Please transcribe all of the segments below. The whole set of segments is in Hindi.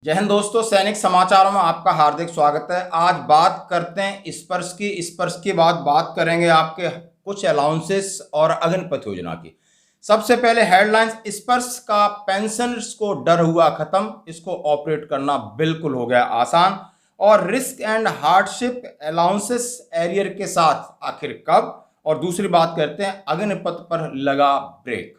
जय हिंद दोस्तों, सैनिक समाचारों में आपका हार्दिक स्वागत है। आज बात करते हैं स्पर्श की। स्पर्श के बाद बात करेंगे आपके कुछ अलाउंसेस और अग्निपथ योजना की। सबसे पहले हेडलाइंस, स्पर्श का पेंशन को डर हुआ खत्म, इसको ऑपरेट करना बिल्कुल हो गया आसान। और risk and hardship allowances arrear के साथ आखिर कब। और दूसरी बात करते हैं अग्निपथ पर लगा ब्रेक।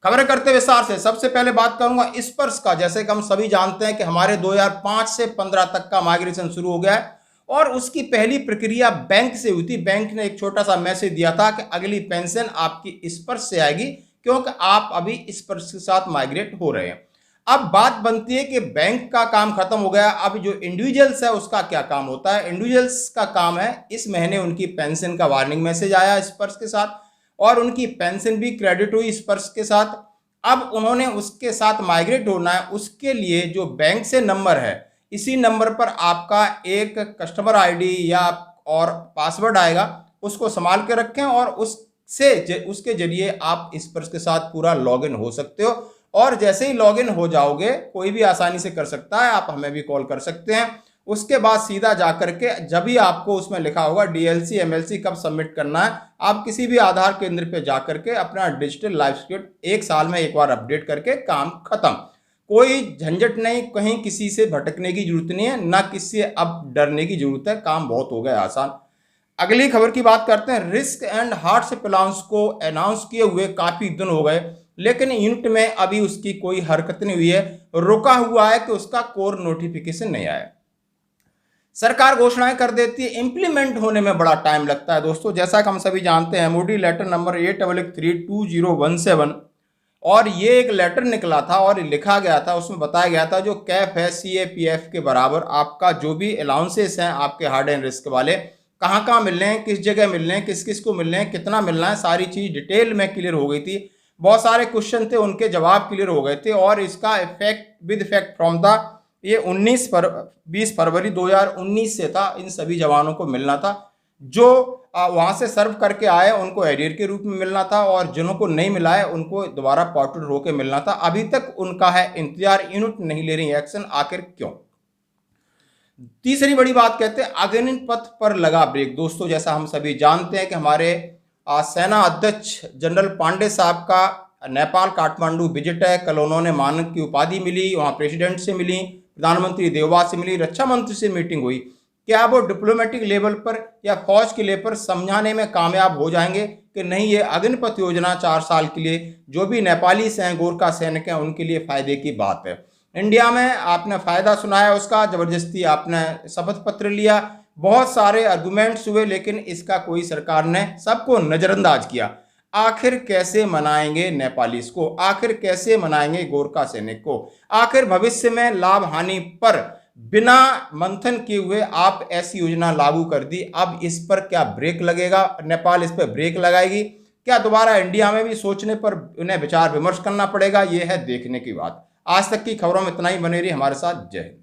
खबरें करते विस्तार से। सबसे पहले बात करूंगा स्पर्श का। जैसे कि हम सभी जानते हैं कि हमारे 2005 से 15 तक का माइग्रेशन शुरू हो गया है और उसकी पहली प्रक्रिया बैंक से हुई थी। बैंक ने एक छोटा सा मैसेज दिया था कि अगली पेंशन आपकी स्पर्श से आएगी क्योंकि आप अभी स्पर्श के साथ माइग्रेट हो रहे हैं। अब बात बनती है कि बैंक का काम खत्म हो गया, अब जो इंडिविजुअल्स है उसका क्या काम होता है। इंडिविजुअल्स का काम है, इस महीने उनकी पेंशन का वार्निंग मैसेज आया स्पर्श के साथ और उनकी पेंशन भी क्रेडिट हुई स्पर्श के साथ। अब उन्होंने उसके साथ माइग्रेट होना है, उसके लिए जो बैंक से नंबर है, इसी नंबर पर आपका एक कस्टमर आईडी या और पासवर्ड आएगा, उसको संभाल के रखें और उसके जरिए आप स्पर्श के साथ पूरा लॉगिन हो सकते हो। और जैसे ही लॉगिन हो जाओगे, कोई भी आसानी से कर सकता है, आप हमें भी कॉल कर सकते हैं। उसके बाद सीधा जाकर के जब भी आपको उसमें लिखा होगा डीएलसी एमएलसी कब सबमिट करना है, आप किसी भी आधार केंद्र पे जाकर के अपना डिजिटल लाइफ सर्टिफिकेट 1 साल में एक बार अपडेट करके काम खत्म। कोई झंझट नहीं, कहीं किसी से भटकने की जरूरत नहीं है, ना किसी से अब डरने की जरूरत है, काम बहुत हो गया आसान। अगली खबर की बात करते हैं। रिस्क एंड हार्डशिप अलाउंस को अनाउंस किए हुए काफी दिन हो गए, लेकिन यूनिट में अभी उसकी कोई हरकत नहीं हुई है। रुका हुआ है कि उसका कोर नोटिफिकेशन नहीं आया। सरकार घोषणाएं कर देती है, इंप्लीमेंट होने में बड़ा टाइम लगता है दोस्तों। जैसा कि हम सभी जानते हैं, एमओडी लेटर नंबर 88832017 और ये एक लेटर निकला था और लिखा गया था, उसमें बताया गया था जो कैफ है सीएपीएफ के बराबर आपका जो भी अलाउंसेस हैं आपके हार्ड एंड रिस्क वाले, कहाँ कहाँ मिल रहे हैं, किस जगह मिल रहे हैं, किस किस को मिल रहे हैं, कितना मिलना है, सारी चीज़ डिटेल में क्लियर हो गई थी। बहुत सारे क्वेश्चन थे, उनके जवाब क्लियर हो गए थे और इसका effect with effect from the ये 20 फरवरी 2019 से था। इन सभी जवानों को मिलना था, जो वहां से सर्व करके आए उनको एरियर के रूप में मिलना था और जिन्हों को नहीं मिला है उनको दोबारा पोर्टेड होकर मिलना था। अभी तक उनका है इंतजार, यूनिट नहीं ले रही एक्शन, आखिर क्यों। तीसरी बड़ी बात कहते हैं अग्निपथ पर लगा ब्रेक। दोस्तों जैसा हम सभी जानते हैं कि हमारे सेना अध्यक्ष जनरल पांडे साहब का नेपाल काठमांडू विजिट है। कल उन्होंने मानद की उपाधि मिली, वहाँ प्रेसिडेंट से मिली, प्रधानमंत्री देववा से मिली, रक्षा मंत्री से मीटिंग हुई। क्या वो डिप्लोमेटिक लेवल पर या फौज के लेवल पर समझाने में कामयाब हो जाएंगे कि नहीं, ये अग्निपथ योजना 4 साल के लिए जो भी नेपाली हैं, गोरखा सैनिक हैं, उनके लिए फायदे की बात है। इंडिया में आपने फायदा सुनाया उसका, जबरदस्ती आपने शपथ पत्र लिया, बहुत सारे आर्गुमेंट्स हुए, लेकिन इसका कोई सरकार ने सबको नजरअंदाज किया। आखिर कैसे मनाएंगे नेपालीस को, आखिर कैसे मनाएंगे गोरखा सैनिक को, आखिर भविष्य में लाभ हानि पर बिना मंथन किए हुए आप ऐसी योजना लागू कर दी। अब इस पर क्या ब्रेक लगेगा, नेपाल इस पर ब्रेक लगाएगी, क्या दोबारा इंडिया में भी सोचने पर उन्हें विचार विमर्श करना पड़ेगा, यह है देखने की बात। आज तक की खबरों में इतना ही, बने रही हमारे साथ। जय हिंद।